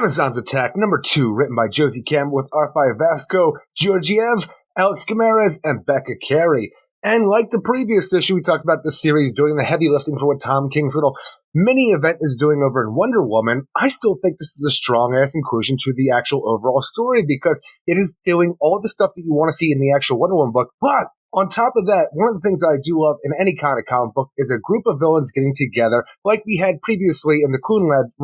Amazons Attack #2, written by Josie Campbell with art by Vasco Georgiev, Alex Gamarez, and Becca Carey. And like the previous issue, we talked about this series doing the heavy lifting for what Tom King's little mini event is doing over in Wonder Woman. I still think this is a strong-ass inclusion to the actual overall story because it is doing all the stuff that you want to see in the actual Wonder Woman book. But on top of that, one of the things that I do love in any kind of comic book is a group of villains getting together like we had previously in the Coonrads.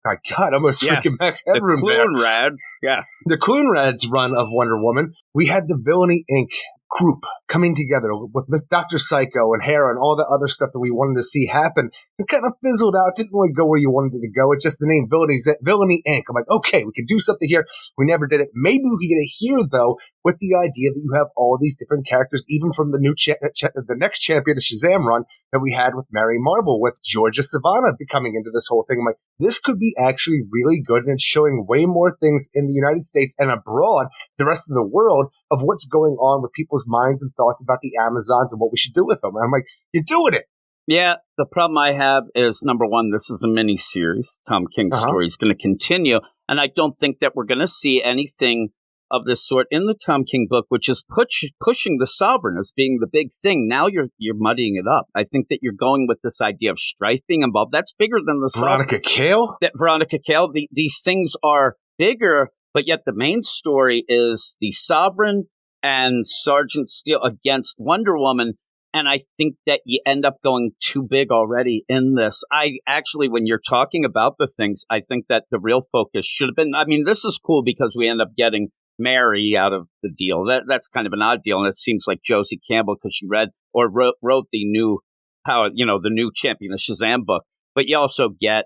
My God, almost freaking Max Headroom there. The Coonrads, yes. The Coonrads run of Wonder Woman. We had the Villainy Inc. group coming together with Miss Dr. Psycho and Hera and all the other stuff that we wanted to see happen. It kind of fizzled out. Didn't really go where you wanted it to go. It's just the name Villainy Inc. I'm like, okay, we can do something here. We never did it. Maybe we can get it here, though, with the idea that you have all these different characters, even from the new the next champion of Shazam run that we had with Mary Marvel, with Georgia Savannah coming into this whole thing. I'm like, this could be actually really good, and it's showing way more things in the United States and abroad, the rest of the world, of what's going on with people's minds and thoughts about the Amazons and what we should do with them. And I'm like, you're doing it. Yeah, the problem I have is, number one, this is a mini-series. Tom King's story is going to continue, and I don't think that we're going to see anything of this sort in the Tom King book, which is pushing the Sovereign as being the big thing. Now you're muddying it up. I think that you're going with this idea of Strife being involved. That's bigger than the Veronica Cale? Veronica Cale. These things are bigger, but yet the main story is the Sovereign and Sergeant Steel against Wonder Woman. And I think that you end up going too big already in this. I actually, when you're talking about the things, I think that the real focus should have been, I mean, this is cool because we end up getting Mary out of the deal. That's kind of an odd deal. And it seems like Josie Campbell, because she read or wrote the new the new Champion of Shazam book. But you also get,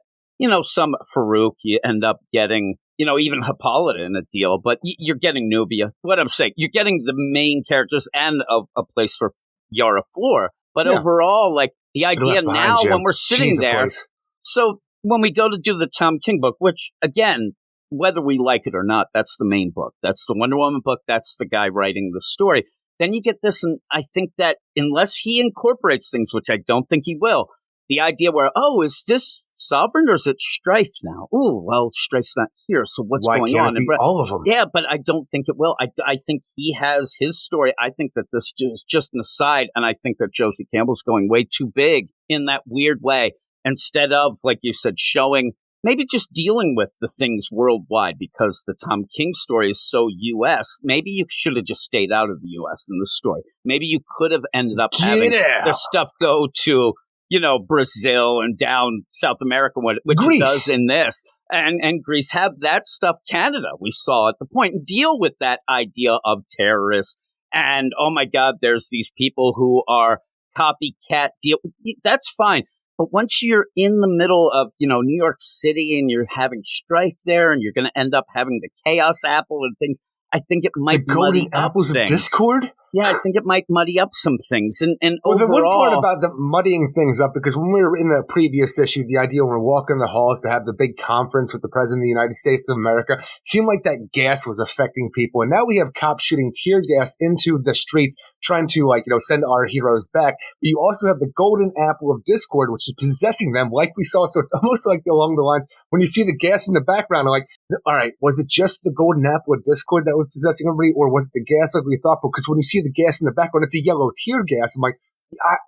some Farouk. You end up getting, even Hippolyta in a deal. But you're getting Nubia. What I'm saying, you're getting the main characters and a place for Yara Flor. But overall, like the idea now when we're sitting there. So when we go to do the Tom King book, which again, whether we like it or not, that's the main book. That's the Wonder Woman book. That's the guy writing the story. Then you get this, and I think that unless he incorporates things, which I don't think he will, the idea where, is this Sovereign or is it Strife now? Oh, well, Strife's not here, so what's going on? It be all of them? Yeah, but I don't think it will. I think he has his story. I think that this is just an aside, and I think that Josie Campbell's going way too big in that weird way, instead of, like you said, showing maybe just dealing with the things worldwide, because the Tom King story is so U.S. Maybe you should have just stayed out of the U.S. in the story. Maybe you could have ended up having the stuff go to, Brazil and down South America, which it does in this. And Greece, have that stuff. Canada, we saw at the point, deal with that idea of terrorists. And, oh my God, there's these people who are copycat deal. That's fine. But once you're in the middle of, New York City and you're having strife there and you're going to end up having the Chaos Apple and things, I think it might the golden apples of discord? Yeah, I think it might muddy up some things. And well, overall, the one part about the muddying things up, because when we were in the previous issue, the idea when we're walking the halls to have the big conference with the President of the United States of America, seemed like that gas was affecting people. And now we have cops shooting tear gas into the streets, trying to, send our heroes back. But you also have the golden apple of discord, which is possessing them, like we saw. So it's almost like along the lines, when you see the gas in the background, I'm like, all right, was it just the golden apple of discord that was possessing everybody, or was it the gas like we thought? Because when you see the gas in the background, it's a yellow tear gas. I'm like,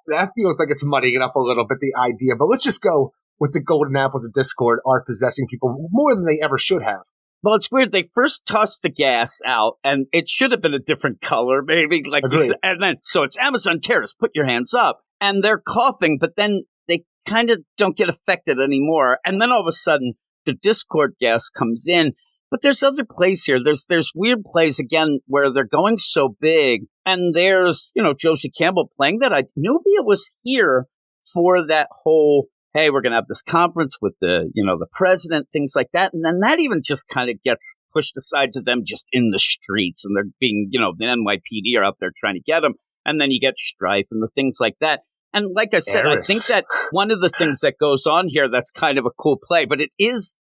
that feels like it's muddying it up a little bit, the idea. But let's just go with the golden apples of discord are possessing people more than they ever should have. Well, it's weird. They first tossed the gas out, and it should have been a different color, maybe. And then, so it's Amazon terrorists, put your hands up. And they're coughing, but then they kind of don't get affected anymore. And then all of a sudden, the discord gas comes in. But there's other plays here. There's weird plays, again, where they're going so big. And there's, Josie Campbell playing that. Nubia was here for that whole, hey, we're going to have this conference with the president, things like that. And then that even just kind of gets pushed aside to them just in the streets. And they're being, the NYPD are out there trying to get them. And then you get strife and the things like that. And like I said, I think that one of the things that goes on here that's kind of a cool play, but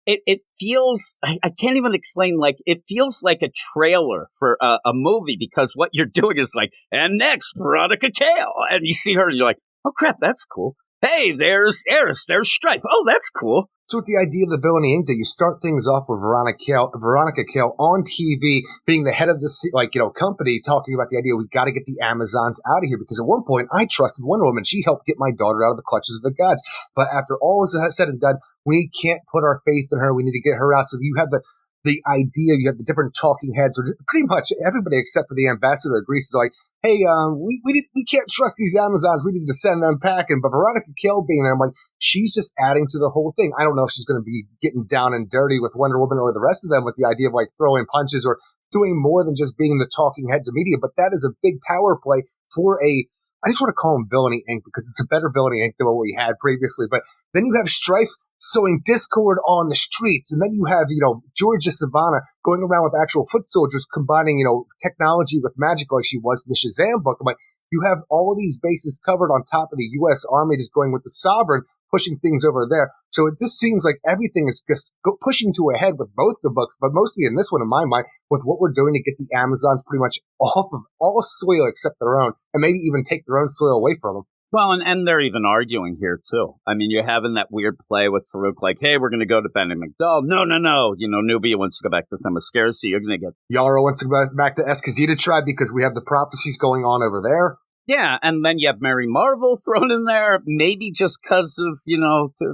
it feels, I can't even explain, it feels like a trailer for a movie, because what you're doing is like, and next, Veronica Cale. And you see her and you're like, oh crap, that's cool. Hey, there's Eris, there's Strife. Oh, that's cool. So with the idea of the Villainy Inc. that you start things off with Veronica Cale on TV being the head of the company, talking about the idea we got to get the Amazons out of here, because at one point I trusted Wonder Woman. She helped get my daughter out of the clutches of the gods. But after all is said and done, we can't put our faith in her. We need to get her out. So you have the idea, you have the different talking heads, or pretty much everybody except for the ambassador agrees. It's like, hey, we can't trust these Amazons. We need to send them packing. But Veronica Cale being there, I'm like, she's just adding to the whole thing. I don't know if she's going to be getting down and dirty with Wonder Woman or the rest of them with the idea of like throwing punches or doing more than just being the talking head to media. But that is a big power play for I just want to call him Villainy Inc. because it's a better Villainy Inc. than what we had previously. But then you have Strife sowing discord on the streets. And then you have, Georgia Savannah going around with actual foot soldiers, combining, technology with magic like she was in the Shazam book. I'm like, you have all of these bases covered on top of the U.S. Army just going with the Sovereign, pushing things over there. So this seems like everything is just pushing to a head with both the books, but mostly in this one, in my mind, with what we're doing to get the Amazons pretty much off of all soil except their own, and maybe even take their own soil away from them. Well, and they're even arguing here, too. I mean, you're having that weird play with Farouk, like, hey, we're going to go to Benny McDowell. No. Nubia wants to go back to Themyscira, so you're going to get... Yara wants to go back to Escazita tribe because we have the prophecies going on over there. Yeah, and then you have Mary Marvel thrown in there, maybe just because of,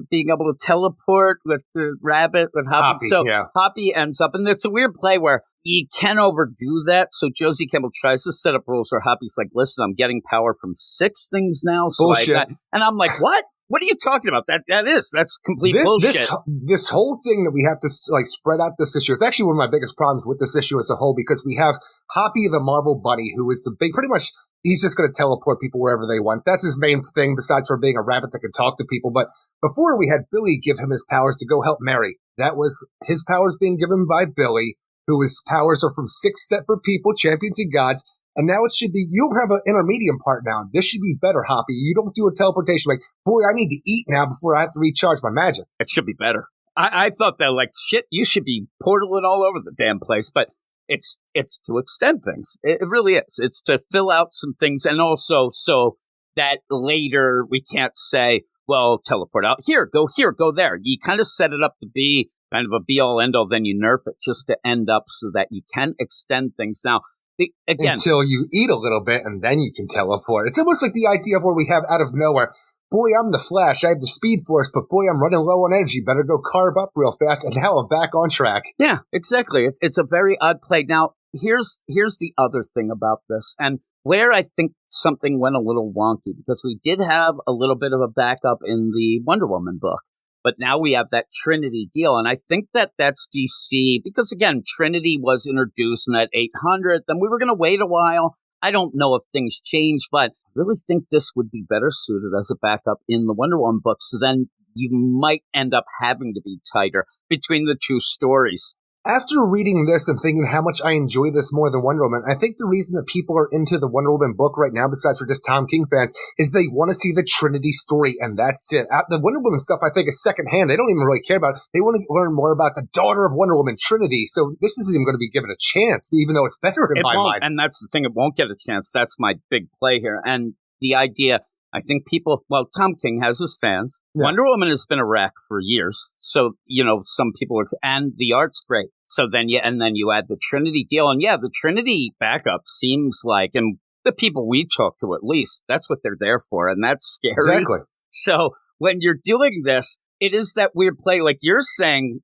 being able to teleport with the rabbit, with Hoppy. So yeah. Hoppy ends up, and it's a weird play where you can overdo that. So Josie Campbell tries to set up rules where Hoppy's like, listen, I'm getting power from 6 things now. So bullshit. And I'm like, what? What are you talking about? That's complete bullshit. This whole thing that we have to spread out this issue. It's actually one of my biggest problems with this issue as a whole, because we have Hoppy the Marvel Bunny, who is the big, pretty much, he's just going to teleport people wherever they want. That's his main thing, besides for being a rabbit that can talk to people. But before, we had Billy give him his powers to go help Mary. That was his powers being given by Billy, who his powers are from 6 separate people, champions and gods. And now it should be, you don't have an intermediate part now. This should be better, Hoppy. You don't do a teleportation like, boy, I need to eat now before I have to recharge my magic. It should be better. I thought that, like, shit, you should be portaling all over the damn place. But it's to extend things. It really is. It's to fill out some things, and also so that later we can't say, well, teleport out here, go there. You kind of set it up to be kind of a be-all, end-all, then you nerf it just to end up so that you can extend things. Now, again, until you eat a little bit and then you can teleport. It's almost like the idea of where we have out of nowhere, boy, I'm the Flash, I have the Speed Force, but boy, I'm running low on energy, better go carb up real fast, and now I'm back on track. Yeah, exactly. It's a very odd play. Now, here's the other thing about this, and where I think something went a little wonky, because we did have a little bit of a backup in the Wonder Woman book. But now we have that Trinity deal, and I think that's DC, because, again, Trinity was introduced in that 800, then we were going to wait a while. I don't know if things change, but I really think this would be better suited as a backup in the Wonder Woman book, so then you might end up having to be tighter between the 2 stories. After reading this and thinking how much I enjoy this more than Wonder Woman, I think the reason that people are into the Wonder Woman book right now, besides for just Tom King fans, is they want to see the Trinity story, and that's it. The Wonder Woman stuff, I think, is secondhand. They don't even really care about it. They want to learn more about the daughter of Wonder Woman, Trinity. So this isn't even going to be given a chance, even though it's better in my mind. And that's the thing. It won't get a chance. That's my big play here. And the idea, I think Tom King has his fans. Yeah. Wonder Woman has been a wreck for years. So, some people are, and the art's great. So then you add the Trinity deal. And yeah, the Trinity backup seems like, and the people we talk to at least, that's what they're there for. And that's scary. Exactly. So when you're doing this, it is that weird play. Like you're saying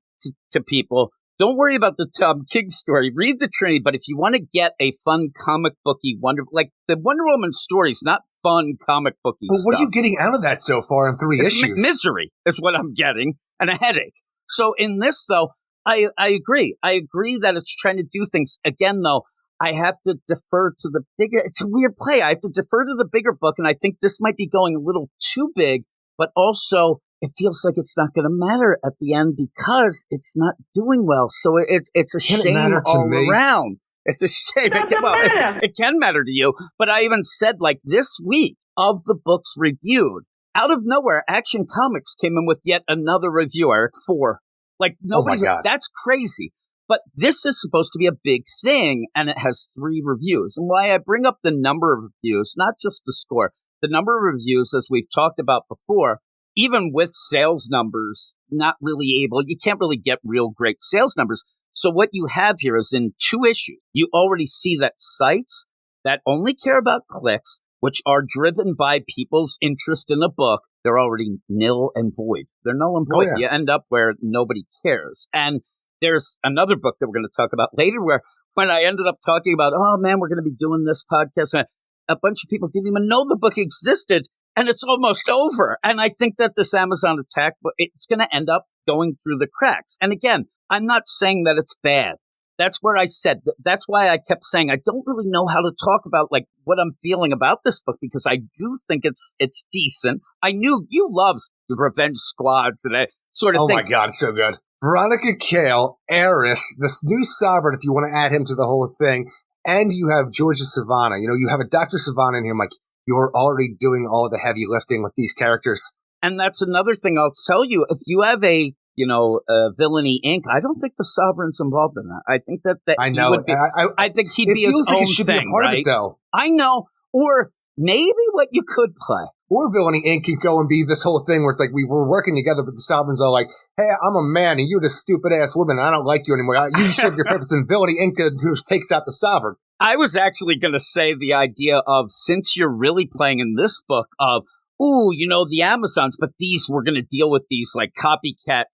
to people, don't worry about the Tom King story. Read the Trinity. But if you want to get a fun comic booky like the Wonder Woman story is not fun comic booky stuff. But what are you getting out of that so far in 3 issues? Misery is what I'm getting, and a headache. So in this, though, I agree. I agree that it's trying to do things. Again, though, I have to defer to the bigger. It's a weird play. I have to defer to the bigger book, and I think this might be going a little too big, but also it feels like it's not going to matter at the end because it's not doing well. So it's a shame all around. It's a shame. It can matter to you. But I even said, like, this week of the books reviewed, out of nowhere, Action Comics came in with yet another reviewer for, like, nobody's, that's crazy. But this is supposed to be a big thing, and it has 3 reviews. And why I bring up the number of reviews, not just the score, the number of reviews, as we've talked about before, even with sales numbers, not really able, you can't really get real great sales numbers. So what you have here is in 2 issues, you already see that sites that only care about clicks, which are driven by people's interest in a book, they're already nil and void. They're null and void. You end up where nobody cares. And there's another book that we're going to talk about later where when I ended up talking about, oh man, we're going to be doing this podcast, and a bunch of people didn't even know the book existed, and it's almost over. And I think that this Amazon attack, it's going to end up going through the cracks. And again, I'm not saying that it's bad. That's where I said, that's why I kept saying, I don't really know how to talk about like what I'm feeling about this book, because I do think it's decent. I knew you loved the Revenge Squads and that sort of thing. Oh my God, it's so good. Veronica Cale, Eris, this new Sovereign, if you want to add him to the whole thing, and you have Georgia Savannah. You know, you have a Dr. Savannah in here. I'm like, you're already doing all the heavy lifting with these characters. And that's another thing I'll tell you. If you have a Villainy Inc., I don't think the Sovereign's involved in that. I think that I know. He would be, I think he'd be his own thing. It feels like it should be a part of it, though. I know. Or maybe what you could play. Or Villainy Inc. can go and be this whole thing where it's like we were working together, but the Sovereigns are like, hey, I'm a man and you're this stupid-ass woman and I don't like you anymore. You serve your purpose. And Villainy Inc. just takes out the Sovereign. I was actually going to say the idea of, since you're really playing in this book of, ooh, the Amazons, but we're going to deal with these like copycat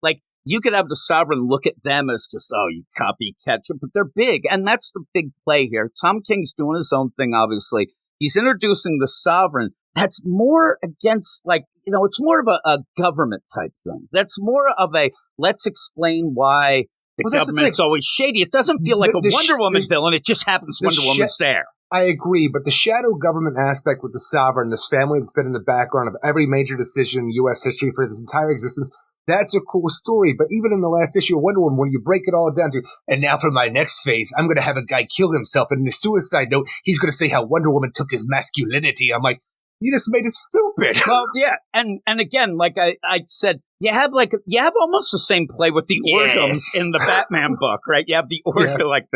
like you could have the Sovereign look at them as just, oh, you copycat, but they're big. And that's the big play here. Tom King's doing his own thing, obviously. He's introducing the Sovereign. That's more against it's more of a government type thing. That's more of a, let's explain why the government's always shady. It doesn't feel like a Wonder Woman villain. It just happens Wonder Woman's there. I agree, but the shadow government aspect with the Sovereign, this family that's been in the background of every major decision in U.S. history for its entire existence, that's a cool story. But even in the last issue of Wonder Woman, when you break it all down to, and now for my next phase, I'm going to have a guy kill himself, and in the suicide note, he's going to say how Wonder Woman took his masculinity. I'm like, you just made it stupid. Well, yeah, and again, like I said, you have almost the same play with the organs in the Batman book, right? You have the organ, like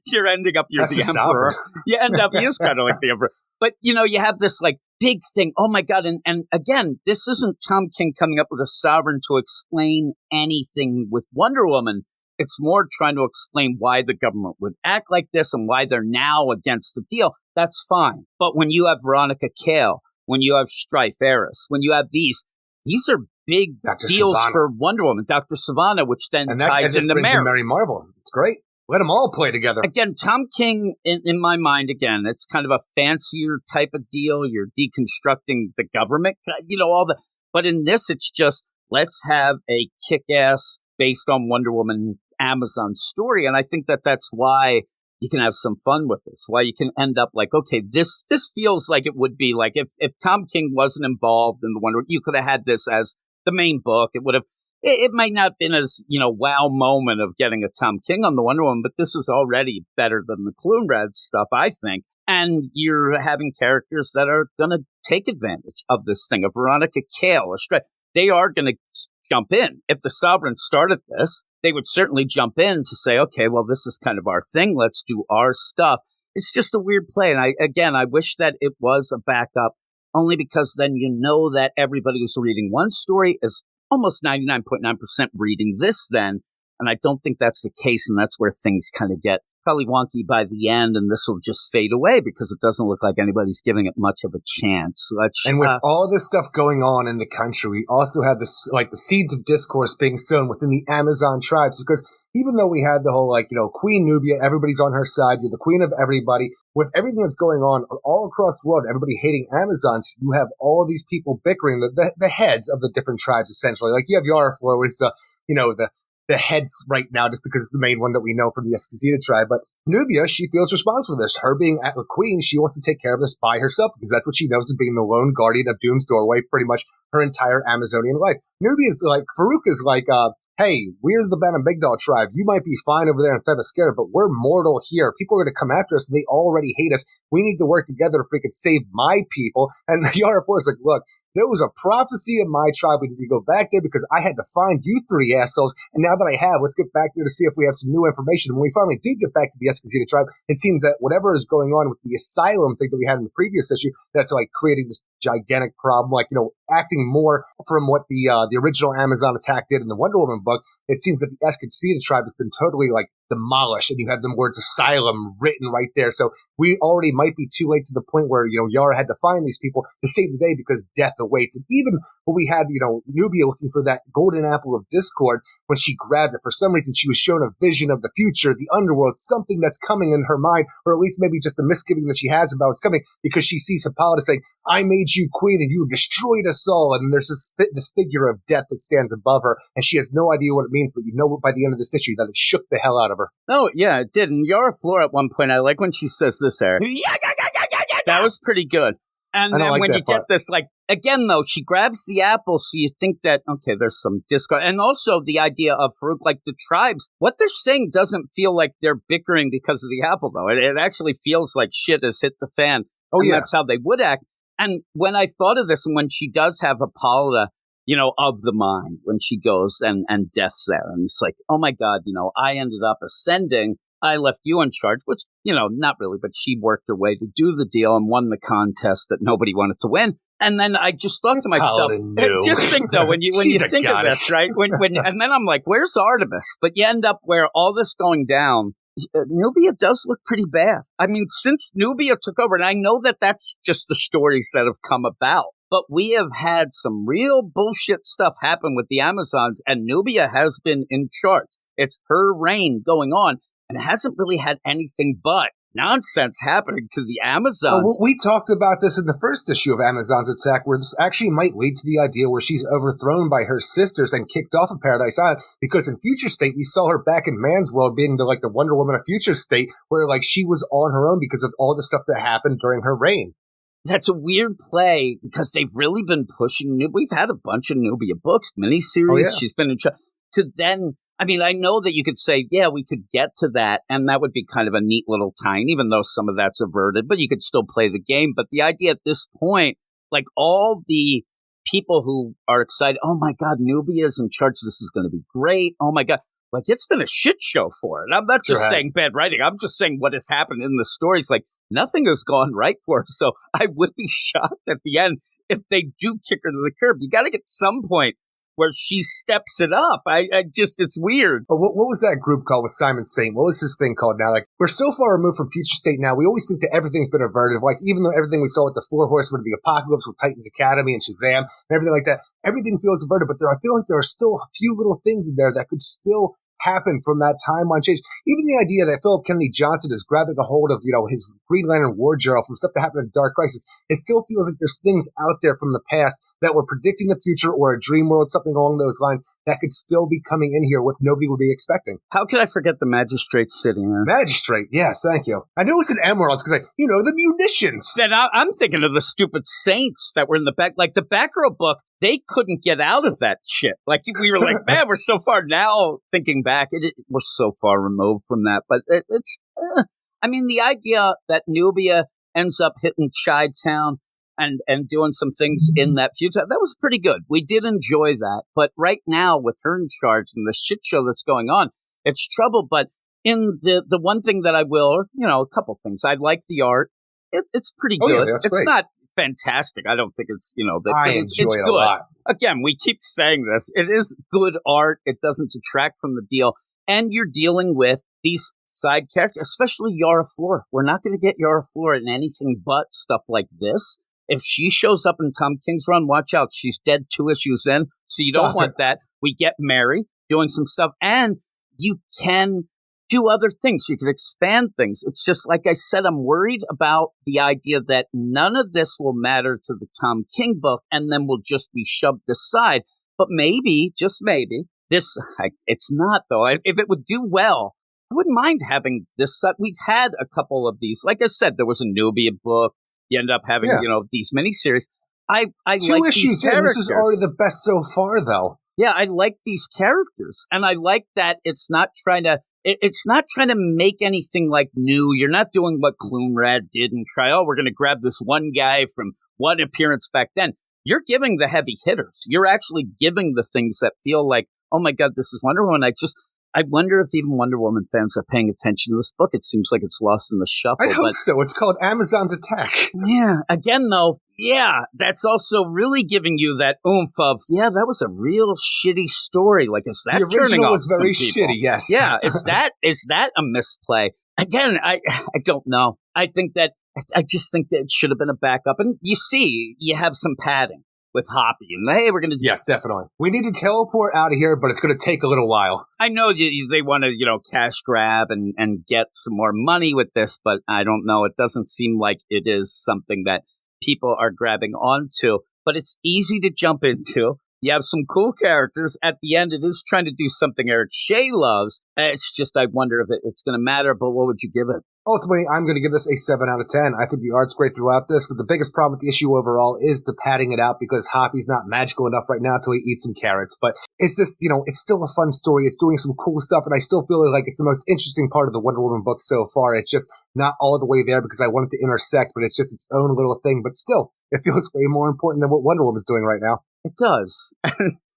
you're ending up the Emperor. You end up, he is kind of like the Emperor. But, you have this like big thing. Oh my God. And again, this isn't Tom King coming up with a Sovereign to explain anything with Wonder Woman. It's more trying to explain why the government would act like this and why they're now against the deal. That's fine. But when you have Veronica Cale, when you have Strife Eris, when you have these are big deals for Wonder Woman. Dr. Savannah, which then ties into Mary Marvel. It's great. Let them all play together. Again, Tom King, in my mind, again, it's kind of a fancier type of deal. You're deconstructing the government, but in this, it's just, let's have a kick-ass based on Wonder Woman Amazon story. And I think that that's why you can have some fun with this, why you can end up like, okay, this feels like it would be like if Tom King wasn't involved in the Wonder Woman, you could have had this as the main book. It would have, it might not have been as, wow moment of getting a Tom King on the Wonder Woman, but this is already better than the Clunrad stuff, I think. And you're having characters that are going to take advantage of this thing, of Veronica Cale, they are going to jump in. If the Sovereign started this, they would certainly jump in to say, okay, well, this is kind of our thing. Let's do our stuff. It's just a weird play. And I wish that it was a backup, only because then that everybody who's reading one story is almost 99.9% reading this then. And I don't think that's the case. And that's where things kind of get probably wonky by the end. And this will just fade away because it doesn't look like anybody's giving it much of a chance. And with all this stuff going on in the country, we also have this, like the seeds of discourse being sown within the Amazon tribes, because even though we had the whole, Queen Nubia, everybody's on her side, you're the queen of everybody, with everything that's going on all across the world, everybody hating Amazons, you have all of these people bickering, the heads of the different tribes, essentially. Like, you have Yaraflor, which is, the heads right now, just because it's the main one that we know from the Escazita tribe. But Nubia, she feels responsible for this. Her being a queen, she wants to take care of this by herself, because that's what she knows as being the lone guardian of Doom's Doorway pretty much her entire Amazonian life. Nubia's like, Farouk is like, hey, we're the Banner Migdal tribe. You might be fine over there in Themyscira, but we're mortal here. People are going to come after us, and they already hate us. We need to work together to freaking save my people. And Yarapur is like, look, there was a prophecy in my tribe. We need to go back there because I had to find you three assholes. And now that I have, let's get back there to see if we have some new information. When we finally do get back to the Escazita tribe, it seems that whatever is going on with the asylum thing that we had in the previous issue, that's like creating this gigantic problem, like, acting more from what the original Amazon attack did in the Wonder Woman book. It seems that the Escacita tribe has been totally like demolished, and you have the words asylum written right there. So we already might be too late to the point where, Yara had to find these people to save the day because death awaits. And even when we had, Nubia looking for that golden apple of discord, when she grabbed it, for some reason she was shown a vision of the future, the underworld, something that's coming in her mind, or at least maybe just a misgiving that she has about what's coming, because she sees Hippolyta saying, I made you queen and you have destroyed us all. And there's this figure of death that stands above her, and she has no idea what it means, but by the end of this issue that it shook the hell out of her. Oh, yeah, it did. And Yara Flor at one point, I like when she says this, Eric. That was pretty good. And then when you get this, like, again, though, she grabs the apple, so you think that, okay, there's some discord. And also the idea of Farouk, like the tribes, what they're saying doesn't feel like they're bickering because of the apple, though. It actually feels like shit has hit the fan. Oh, and that's how they would act. And when I thought of this, and when she does have Hippolyta, of the mind, when she goes and death's there, and it's like, oh my God, I ended up ascending. I left you in charge, which, not really, but she worked her way to do the deal and won the contest that nobody wanted to win. And then I just thought to myself, just think though, when you think of this, right? And then I'm like, where's Artemis? But you end up where all this going down, Nubia does look pretty bad. I mean, since Nubia took over, and I know that that's just the stories that have come about, but we have had some real bullshit stuff happen with the Amazons, and Nubia has been in charge. It's her reign going on, and it hasn't really had anything but nonsense happening to the Amazons. Well, we talked about this in the first issue of Amazon's Attack, where this actually might lead to the idea where she's overthrown by her sisters and kicked off of Paradise Island, because in Future State, we saw her back in Man's World being the Wonder Woman of Future State, where she was on her own because of all the stuff that happened during her reign. That's a weird play because they've really been pushing. We've had a bunch of Nubia books, miniseries. Oh, yeah. She's been in charge. To then, I mean, I know that you could say, yeah, we could get to that, and that would be kind of a neat little tie-in, even though some of that's averted, but you could still play the game. But the idea at this point, all the people who are excited, oh my God, Nubia is in charge. This is going to be great. Oh my God. It's been a shit show for it. I'm not just saying bad writing. I'm just saying what has happened in the stories. Nothing has gone right for her. So I would be shocked at the end if they do kick her to the curb. You got to get some point where she steps it up. It's weird. But what was that group called with Simon Saint? What was his thing called now? We're so far removed from Future State now. We always think that everything's been averted. Even though everything we saw with the Four Horsemen of the Apocalypse, with Titans Academy and Shazam and everything like that, everything feels averted. But I feel like there are still a few little things in there that could still happen from that timeline change. Even the idea that Philip Kennedy Johnson is grabbing a hold of, his Green Lantern War Journal from stuff that happened in Dark Crisis, it still feels like there's things out there from the past that were predicting the future, or a dream world, something along those lines, that could still be coming in here, what nobody would be expecting. How could I forget the Magistrate City? Magistrate, yes, thank you. I knew it's an Emeralds because, the munitions. Then I'm thinking of the stupid Saints that were in the back, like the Batgirl book. They couldn't get out of that shit. We were like, man, we're so far now. Thinking back, we're so far removed from that. But the idea that Nubia ends up hitting Chi-Town and doing some things in that future, that was pretty good. We did enjoy that. But right now, with her in charge and the shit show that's going on, it's trouble. But in the one thing that I will, a couple things. I like the art. It's pretty good. Yeah, it's great. Not fantastic. I don't think it's, I enjoy it's it good. a lot. Again, we keep saying this. It is good art. It doesn't detract from the deal. And you're dealing with these side characters, especially Yara Flor. We're not going to get Yara Flor in anything but stuff like this. If she shows up in Tom King's run, watch out. She's dead 2 issues in, so you don't want that. We get Mary doing some stuff, and you can do other things. You can expand things. It's just like I said, I'm worried about the idea that none of this will matter to the Tom King book, and then will just be shoved aside. But maybe, just maybe, it's not, though. If it would do well, I wouldn't mind having this set. We've had a couple of these. Like I said, there was a Nubia book. You end up having, these miniseries. I 2 like issues these in. characters. This is already the best so far, though. Yeah, I like these characters, and I like that it's not trying to make anything new. You're not doing what Clunrad did and we're going to grab this one guy from one appearance back then. You're giving the heavy hitters. You're actually giving the things that feel like, oh my God, this is Wonder Woman. I wonder if even Wonder Woman fans are paying attention to this book. It seems like it's lost in the shuffle. I hope so. It's called Amazon's Attack. Yeah. Again, though, Yeah, that's also really giving you that oomph of, yeah, that was a real shitty story. Like, is that The turning original off was very some people? shitty, yes. Yeah, is that a misplay? Again, I don't know. I just think that it should have been a backup. And you see, you have some padding with Hoppy, and hey, we're going to do. Yes, definitely. We need to teleport out of here, but it's going to take a little while. I know they want to, cash grab and get some more money with this, but I don't know. It doesn't seem like it is something that people are grabbing onto, but it's easy to jump into. You have some cool characters. At the end, it is trying to do something Eric Shea loves. It's just, I wonder if it's going to matter, but what would you give it? Ultimately, I'm going to give this a 7 out of 10. I think the art's great throughout this, but the biggest problem with the issue overall is the padding it out because Hoppy's not magical enough right now until he eats some carrots. But it's just, it's still a fun story. It's doing some cool stuff, and I still feel like it's the most interesting part of the Wonder Woman book so far. It's just not all the way there because I want it to intersect, but it's just its own little thing. But still, it feels way more important than what Wonder Woman's doing right now. It does.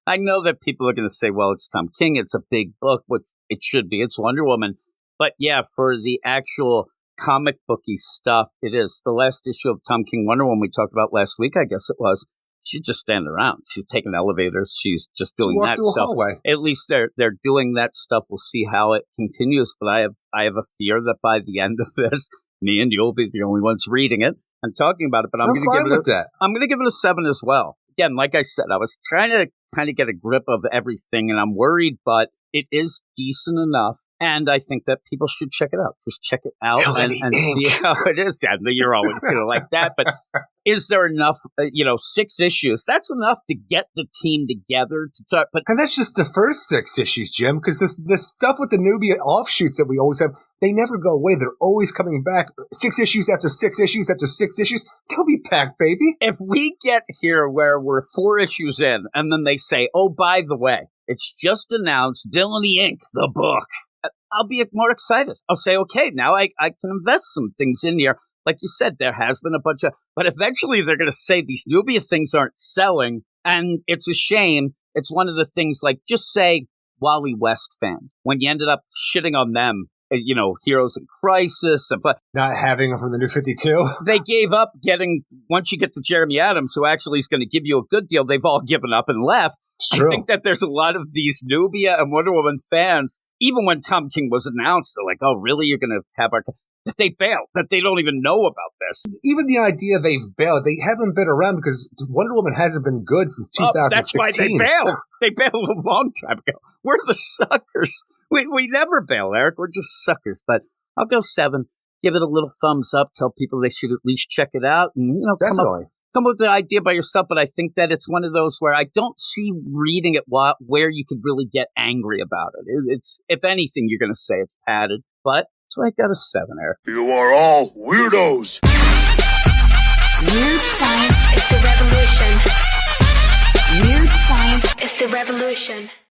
I know that people are going to say, well, it's Tom King. It's a big book, which it should be. It's Wonder Woman. But yeah, for the actual comic booky stuff, it is. The last issue of Tom King Wonder Woman we talked about last week, I guess it was, she's just standing around. She's taking elevators. She's just doing that. So at least they're doing that stuff. We'll see how it continues. But I have a fear that by the end of this, me and you'll be the only ones reading it and talking about it. But I'm going to give it a 7 as well. Again, like I said, I was trying to kind of get a grip of everything, and I'm worried, but it is decent enough. And I think that people should check it out. Just check it out and see how it is. Yeah, you're always going to like that. But is there enough, 6 issues? That's enough to get the team together to talk. And that's just the first 6 issues, Jim, because this stuff with the Nubia offshoots that we always have, they never go away. They're always coming back. 6 issues after 6 issues after 6 issues. They'll be back, baby. If we get here where we're 4 issues in, and then they say, oh, by the way, it's just announced Villainy Inc., the book. I'll be more excited. I'll say, okay, now I can invest some things in here. Like you said, there has been a bunch of, but eventually they're going to say these Nubia things aren't selling, and it's a shame. It's one of the things, like, just say Wally West fans. When you ended up shitting on them, Heroes in Crisis. Not having them from the New 52. They gave up getting, once you get to Jeremy Adams, who actually is going to give you a good deal, they've all given up and left. It's true. I think that there's a lot of these Nubia and Wonder Woman fans, even when Tom King was announced, they're like, oh, really? You're going to have our... That they bailed, that they don't even know about this. Even the idea they've bailed, they haven't been around because Wonder Woman hasn't been good since 2016. That's why they bailed. They bailed a long time ago. We're the suckers. We never bail, Eric. We're just suckers. But I'll go 7. Give it a little thumbs up. Tell people they should at least check it out. And, come up with the idea by yourself. But I think that it's one of those where I don't see reading it where you could really get angry about it. It's, if anything, you're going to say it's padded. But so I got a 7, Eric. You are all weirdos. Weird science is the revolution. Weird science is the revolution.